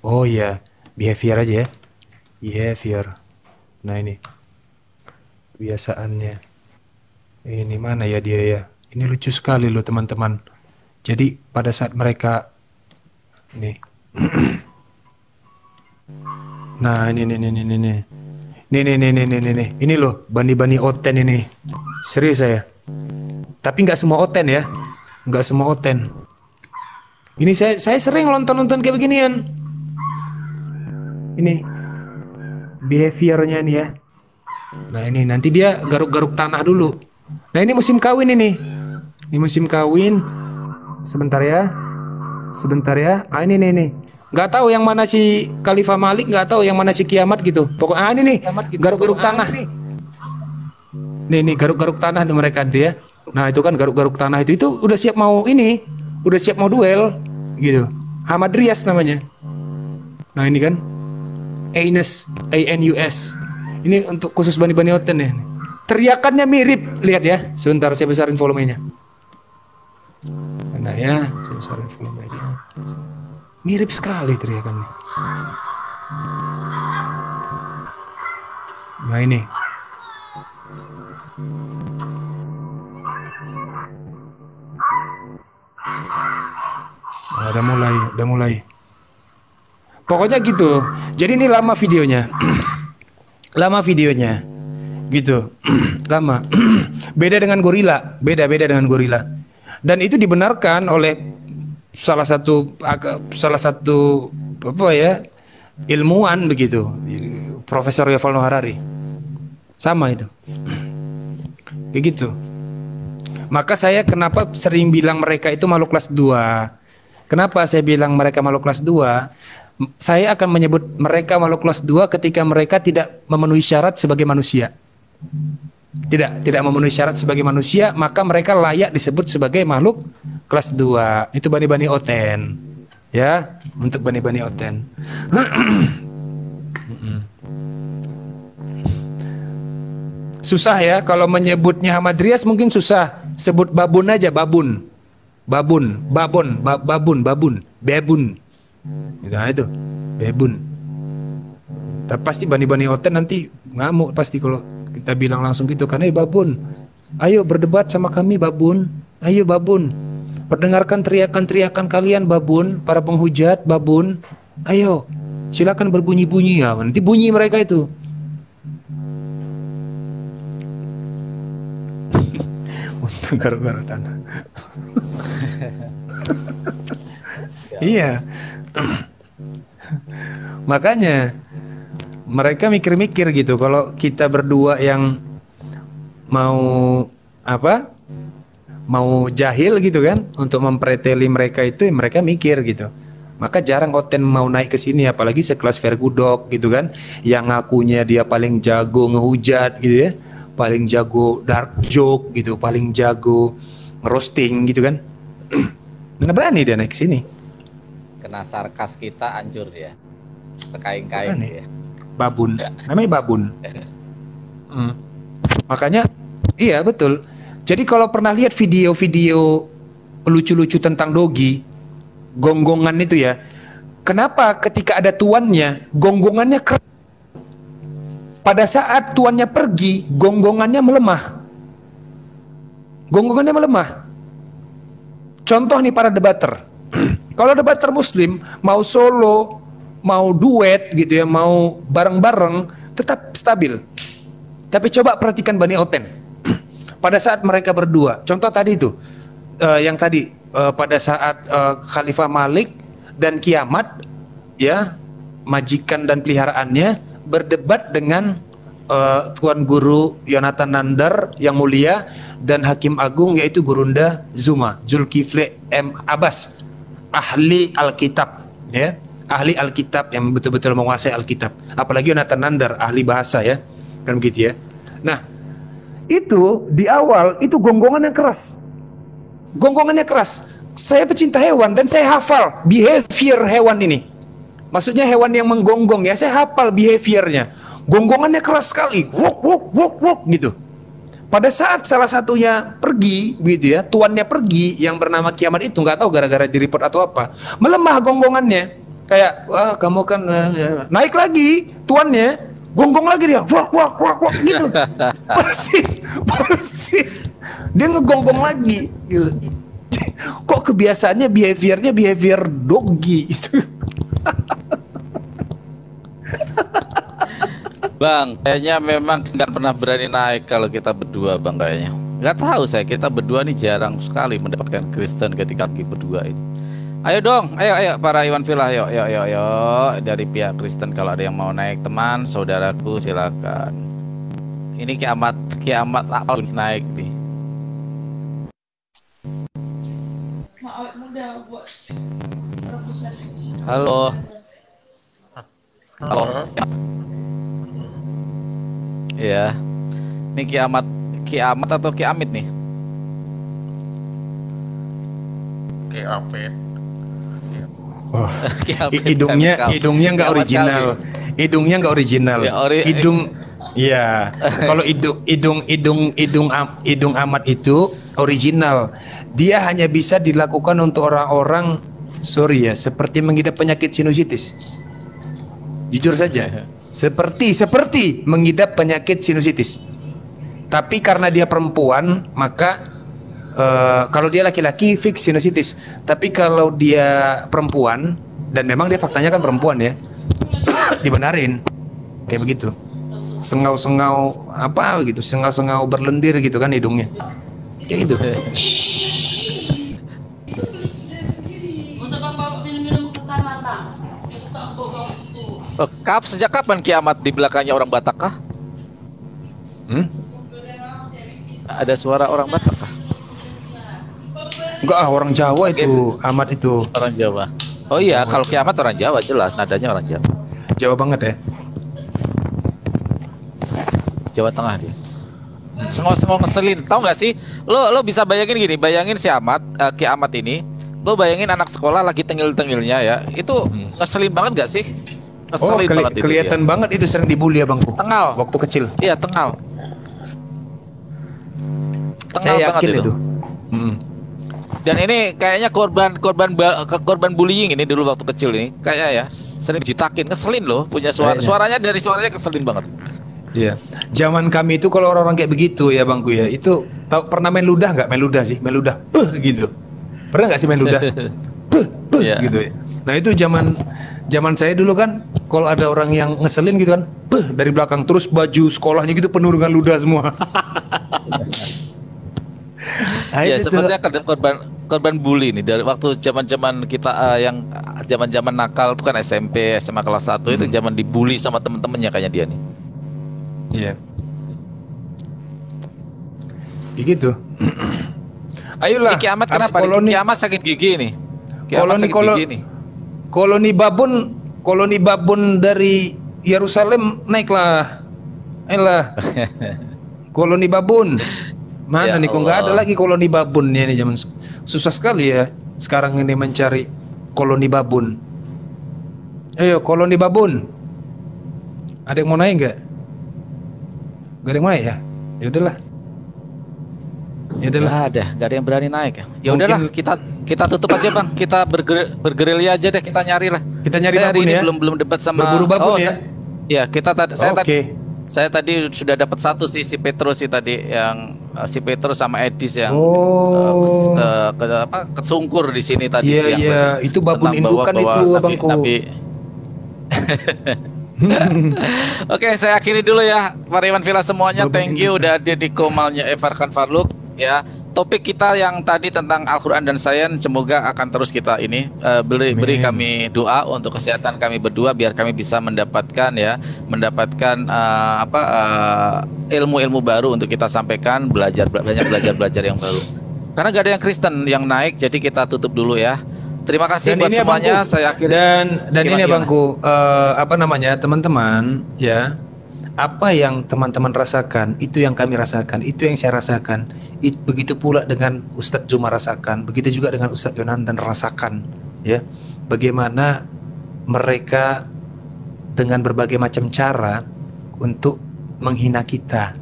Oh ya, behavior aja ya. Behavior. Nah ini. Kebiasaannya. Ini mana ya dia ya? Ini lucu sekali loh teman-teman. Jadi pada saat mereka nih. Nah, ini. Nih. Ini loh, bani-bani Oten ini. Serius saya. Tapi nggak semua Oten ya, nggak semua Oten. Ini saya sering nonton kayak beginian. Ini behaviornya nih ya. Nah ini nanti dia garuk-garuk tanah dulu. Nah ini musim kawin ini. Ini musim kawin. Sebentar ya. Ah ini nih. Nggak tahu yang mana si Khalifah Malik, nggak tahu yang mana si Kiamat gitu. Pokoknya ini nih garuk-garuk tanah. Nih garuk-garuk tanah tuh mereka tuh ya. Nah itu kan garuk-garuk tanah itu udah siap mau ini, udah siap mau duel gitu. Hamadryas namanya. Nah ini kan Anus, ANUS. Ini untuk khusus bani-bani Oten ya. Teriakannya mirip, lihat ya. Sebentar saya besarin volumenya. Nah ya, saya besarin volumenya. Mirip sekali teriakannya. Nah ini. Nah, udah mulai. Pokoknya gitu. Jadi ini lama videonya. Gitu. Lama. Beda dengan gorila. Beda dengan gorila. Dan itu dibenarkan oleh salah satu apa ya? Ilmuwan begitu. Profesor Yuval Noah Harari. Sama itu. Kayak gitu. Maka saya kenapa sering bilang mereka itu makhluk kelas 2. Kenapa saya bilang mereka makhluk kelas 2? Saya akan menyebut mereka makhluk kelas 2 ketika mereka tidak memenuhi syarat sebagai manusia. Tidak memenuhi syarat sebagai manusia, maka mereka layak disebut sebagai makhluk kelas 2. Itu bani-bani Oten. Ya, untuk bani-bani Oten. Susah ya kalau menyebutnya Hamadryas, mungkin susah. Sebut babun aja, babun. Nah itu, babun. Tapi pasti bani-bani Oten nanti ngamuk pasti kalau kita bilang langsung gitu kan. Babun, ayo berdebat sama kami babun. Ayo babun, perdengarkan teriakan-teriakan kalian babun, para penghujat babun. Ayo, silakan berbunyi-bunyi ya. Nanti bunyi mereka itu. Untuk garuk-garuk tanah. Iya. Makanya mereka mikir-mikir gitu. Kalau kita berdua yang mau apa? Mau jahil gitu kan, untuk mempreteli mereka itu, mereka mikir gitu. Maka jarang Oten mau naik ke sini, apalagi sekelas Vergudok gitu kan, yang ngakunya dia paling jago ngehujat gitu ya, paling jago dark joke gitu, paling jago roasting gitu kan. Mana berani dia naik ke sini? Kena sarkas kita hancur dia. Terkaing-kaing dia. Babun, namanya Babun. Makanya iya betul. Jadi kalau pernah lihat video-video lucu-lucu tentang Dogi, gonggongan itu ya, kenapa ketika ada tuannya, gonggongannya keras? Pada saat tuannya pergi, gonggongannya melemah. Gonggongannya melemah. Contoh nih para debater. Kalau debater Muslim mau solo, mau duet gitu ya, mau bareng-bareng, tetap stabil. Tapi coba perhatikan Bani Oten. Pada saat mereka berdua, contoh tadi itu, yang tadi pada saat Khalifah Malik dan Kiamat, ya, majikan dan peliharaannya berdebat dengan Tuan Guru Yonatan Nandar yang mulia dan Hakim Agung yaitu Gurunda Zuma Zulkifli M. Abbas, ahli Alkitab, ya, ahli Alkitab yang betul-betul menguasai Alkitab. Apalagi Yonatan Nandar ahli bahasa, ya, kan begitu ya. Nah, itu di awal itu gonggongannya keras. Gonggongannya keras. Saya pecinta hewan dan saya hafal behavior hewan ini. Maksudnya hewan yang menggonggong ya, saya hafal behaviornya. Gonggongannya keras sekali, wok wok wok wok gitu. Pada saat salah satunya pergi, gitu ya, tuannya pergi yang bernama Kiamat itu, nggak tahu gara-gara di-report atau apa, melemah gonggongannya. Kayak, wah kamu kan naik lagi tuannya, gonggong lagi dia, wak wak wak wak gitu. Persis. Dia ngegonggong lagi gitu. Kok kebiasaannya behaviornya behavior Dogi gitu. Bang, kayaknya memang nggak pernah berani naik kalau kita berdua, Bang, kayaknya. Nggak tahu saya, kita berdua nih jarang sekali mendapatkan Kristen ketika kita berdua ini. Ayo dong, ayo para Iwan Villa, ayo dari pihak Kristen kalau ada yang mau naik, teman, saudaraku silakan. Ini kiamat apa naik nih. Halo. Iya. Ini kiamat atau kiamit nih? Kiamit. Oh, hidungnya nggak original. Hidungnya nggak original. Ya, iya. Kalau hidung amat itu original. Dia hanya bisa dilakukan untuk orang-orang, sorry ya, seperti mengidap penyakit sinusitis. Jujur saja. Seperti mengidap penyakit sinusitis. Tapi karena dia perempuan, maka kalau dia laki-laki fix sinusitis. Tapi kalau dia perempuan, dan memang dia faktanya kan perempuan ya, dibenarin kayak begitu. Sengau-sengau apa gitu, sengau-sengau berlendir gitu kan hidungnya, kayak gitu. Sejak kapan kiamat di belakangnya orang Batak kah? Ada suara orang Batak kah? Enggak, orang Jawa itu, amat itu. Orang Jawa. Oh iya, kalau kiamat orang Jawa jelas, nadanya orang Jawa. Jawa banget ya. Jawa Tengah dia. Sengau-sengau ngeselin, tahu nggak sih? Lo bisa bayangin gini, bayangin si kiamat ini. Lo bayangin anak sekolah lagi tengil-tengilnya ya, itu ngeselin banget nggak sih? Ngeselin banget itu. Kelihatan banget itu sering dibully ya bangku. Tengal. Waktu kecil. Iya tengal. Saya yakin itu. Dan ini kayaknya korban bullying ini dulu waktu kecil ini, kayak ya sering jitakin, ngeselin loh, punya suaranya keselin banget. Iya. Zaman kami itu kalau orang-orang kayak begitu ya bangku ya, itu tahu pernah main ludah nggak? Main ludah sih, main ludah. Gitu. Pernah nggak sih main ludah? Yeah. Gitu ya. Nah itu zaman saya dulu kan, kalau ada orang yang ngeselin gitu kan, dari belakang terus baju sekolahnya gitu penuh dengan ludah semua. Ya sepertinya korban bully nih dari waktu zaman kita yang zaman nakal itu kan SMP, SMA kelas 1 itu zaman dibully sama temen-temennya kayaknya dia nih. Iya. Gitu. Ayolah. Ini kiamat kenapa? Kiamat sakit gigi nih. Kiamat sakit gigi nih. koloni babon dari Yerusalem naiklah. Ayolah. Koloni babon. Mana Ya nih kok nggak ada Allah. lagi koloni babon ya nih zaman susah sekali ya sekarang ini mencari koloni babon. Ayo koloni babon. Ada yang mau naik nggak? Gak ada yang mau naik ya? Ya udahlah. Ya udahlah. Gak ada yang berani naik ya. Ya Mungkin- udahlah, kita tutup aja Bang. Kita bergerilya aja deh, kita nyari lah. Kita nyari saya hari babon ini ya? belum debat sama. Berburu babon ya? Ya kita tadi Oke. saya tadi sudah dapat satu sih, si Petrus sih tadi yang si Petrus sama Edis yang Oh. kesungkur di sini tadi Iya, siang iya. tadi. Itu babon Tentang indukan itu, Abangku. Oke, saya akhiri dulu ya, Pak Iwan Villa semuanya. Thank you udah hadir di Komalnya Farkan Farluk. Ya, topik kita yang tadi tentang Al-Quran dan Sains semoga akan terus kita ini beri kami doa untuk kesehatan kami berdua biar kami bisa mendapatkan ilmu-ilmu baru untuk kita sampaikan, banyak belajar yang baru. Karena gak ada yang Kristen yang naik, jadi kita tutup dulu ya. Terima kasih buat semuanya. Abangku, Saya akhiri. dan ini Gimana? Abangku, teman-teman ya. Apa yang teman-teman rasakan, itu yang kami rasakan, itu yang saya rasakan. Begitu pula dengan Ustadz Zuma rasakan, begitu juga dengan Ustadz Yonandan rasakan, ya. Bagaimana mereka dengan berbagai macam cara untuk menghina kita,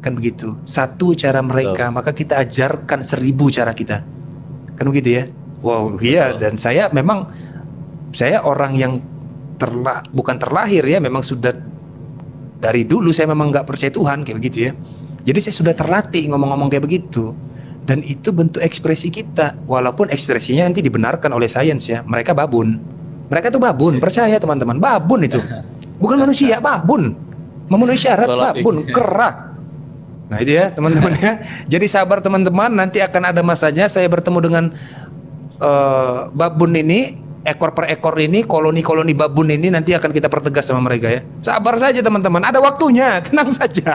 kan begitu. Satu cara mereka, maka kita ajarkan 1000 cara kita, kan begitu ya. Wow, iya. Dan saya orang yang bukan terlahir ya, memang sudah dari dulu saya memang nggak percaya Tuhan kayak begitu ya. Jadi saya sudah terlatih ngomong-ngomong kayak begitu. Dan itu bentuk ekspresi kita. Walaupun ekspresinya nanti dibenarkan oleh sains ya. Mereka babun. Mereka tuh babun, percaya teman-teman. Babun itu. Bukan manusia, babun. Memenuhi syarat babun, kera. Nah itu ya teman-teman ya. Jadi sabar teman-teman, nanti akan ada masanya saya bertemu dengan babun ini, ekor per ekor ini, koloni-koloni babun ini nanti akan kita pertegas sama mereka ya. Sabar saja teman-teman, ada waktunya, tenang saja.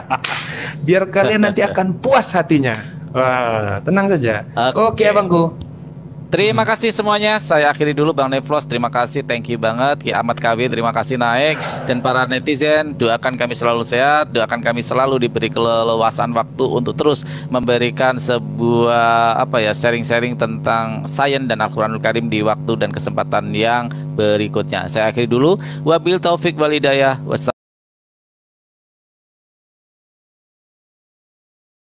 Biar kalian nanti akan puas hatinya. Wah, tenang saja. Oke, Abangku. Terima kasih semuanya. Saya akhiri dulu Bang Neflos. Terima kasih, thank you banget. Ki Ahmad KW, terima kasih naik. Dan para netizen, doakan kami selalu sehat, doakan kami selalu diberi keleluasan waktu untuk terus memberikan sebuah sharing-sharing tentang sains dan Al-Qur'anul Karim di waktu dan kesempatan yang berikutnya. Saya akhiri dulu. Wabil taufik wal hidayah.